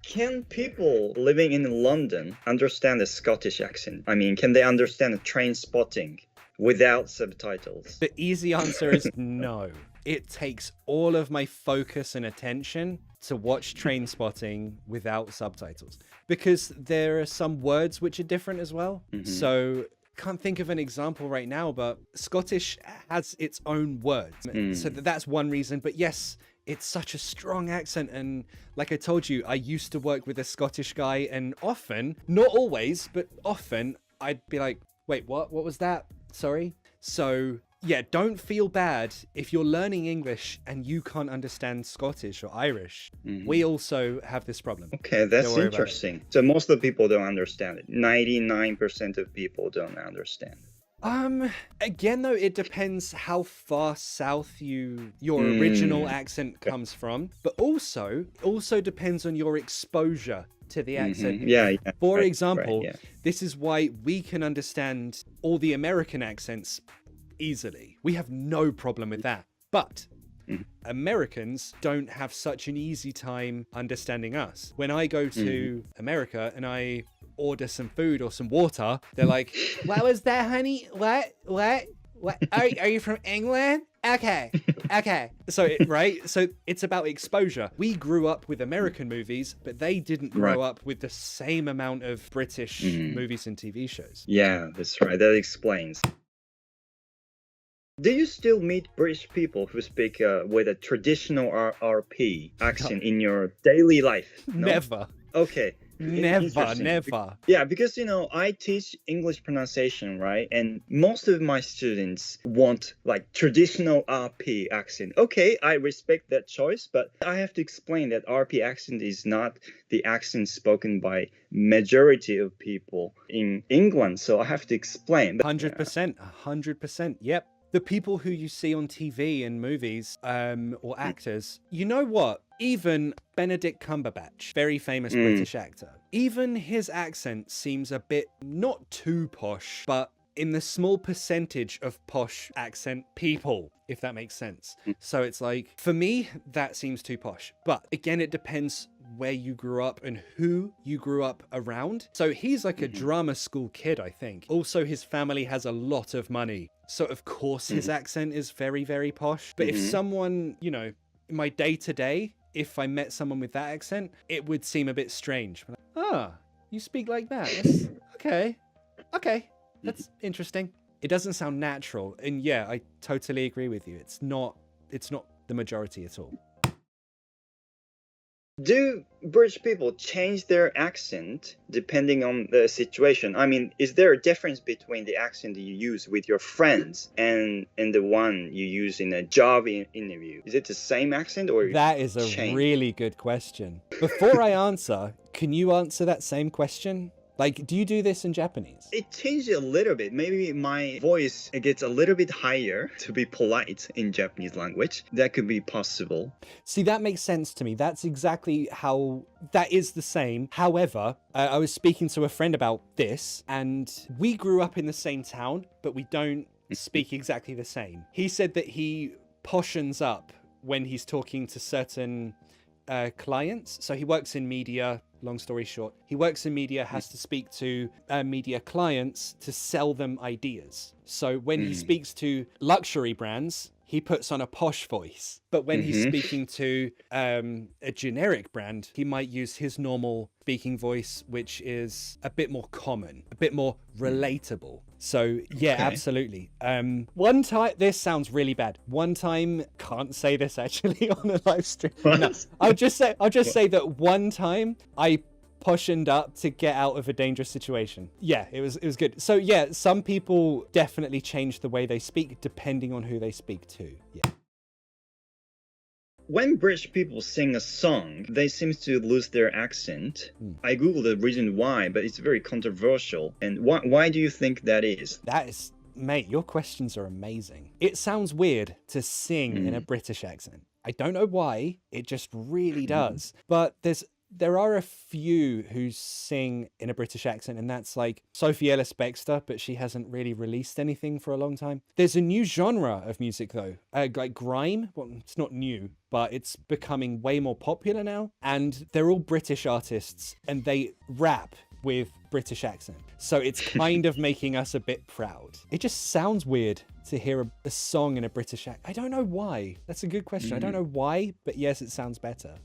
Can people living in London understand the Scottish accent? I mean, can they understand the train spotting without subtitles? The easy answer is no. It takes all of my focus and attention to watch Train Spotting without subtitles, because there are some words which are different as well. So can't think of an example right now, but Scottish has its own words. So that's one reason. But yes, it's such a strong accent. And like I told you, I used to work with a Scottish guy, and often, not always, but often I'd be like, wait, what was that? Sorry. So yeah, don't feel bad if you're learning English and you can't understand Scottish or Irish. We also have this problem. Okay, that's interesting. So most of the people don't understand it. 99% of people don't understand. Again, though, it depends how far south your original accent comes from, but also depends on your exposure to the accent. For example, this is why we can understand all the American accents easily. We have no problem with that. But Americans don't have such an easy time understanding us. When I go to America and I order some food or some water, they're like, what was that, honey? What? Are you from England? Okay. So it's about exposure. We grew up with American movies, but they didn't grow up with the same amount of British movies and TV shows. Yeah, that's right. That explains. Do you still meet British people who speak with a traditional RP accent in your daily life? No? Never. Okay. Never. Yeah, because, I teach English pronunciation, right? And most of my students want like traditional RP accent. Okay, I respect that choice, but I have to explain that RP accent is not the accent spoken by majority of people in England. So I have to explain. 100%. Yep. The people who you see on TV and movies or actors, you know what? Even Benedict Cumberbatch, very famous British actor, even his accent seems a bit not too posh, but in the small percentage of posh accent people, if that makes sense. So it's like, for me, that seems too posh. But again, it depends where you grew up and who you grew up around. So he's like a drama school kid, I think. Also, his family has a lot of money. So of course his accent is very, very posh. But if someone, in my day-to-day, if I met someone with that accent, it would seem a bit strange. Like, you speak like that? Okay. That's interesting. It doesn't sound natural. And yeah, I totally agree with you. It's not the majority at all. Do British people change their accent depending on the situation? I mean, is there a difference between the accent you use with your friends and the one you use in a job interview? Is it the same accent or that is a really good question. Before I answer, can you answer that same question? Like, do you do this in Japanese? It changed a little bit. Maybe my voice gets a little bit higher to be polite in Japanese language. That could be possible. See, that makes sense to me. That's exactly how that is the same. However, I was speaking to a friend about this, and we grew up in the same town, but we don't speak exactly the same. He said that he poshens up when he's talking to certain clients. So he works in media. Long story short, he works in media, has to speak to media clients to sell them ideas. So when he speaks to luxury brands, he puts on a posh voice. But when he's speaking to a generic brand, he might use his normal speaking voice, which is a bit more common, a bit more relatable. So yeah, absolutely. One time, this sounds really bad. One time, can't say this actually on a live stream. No, I'll just say that one time I poshened up to get out of a dangerous situation. Yeah, it was good. So yeah, some people definitely change the way they speak depending on who they speak to. Yeah. When British people sing a song, they seem to lose their accent. I googled the reason why, but it's very controversial. And why do you think that is? Mate, your questions are amazing. It sounds weird to sing in a British accent. I don't know why, it just really does. But There are a few who sing in a British accent, and that's like Sophie Ellis-Bextor, but she hasn't really released anything for a long time. There's a new genre of music though, like grime. Well, it's not new, but it's becoming way more popular now, and they're all British artists, and they rap with British accent. So it's kind of making us a bit proud. It just sounds weird to hear a song in a British accent. I don't know why. That's a good question. I don't know why, but yes, it sounds better.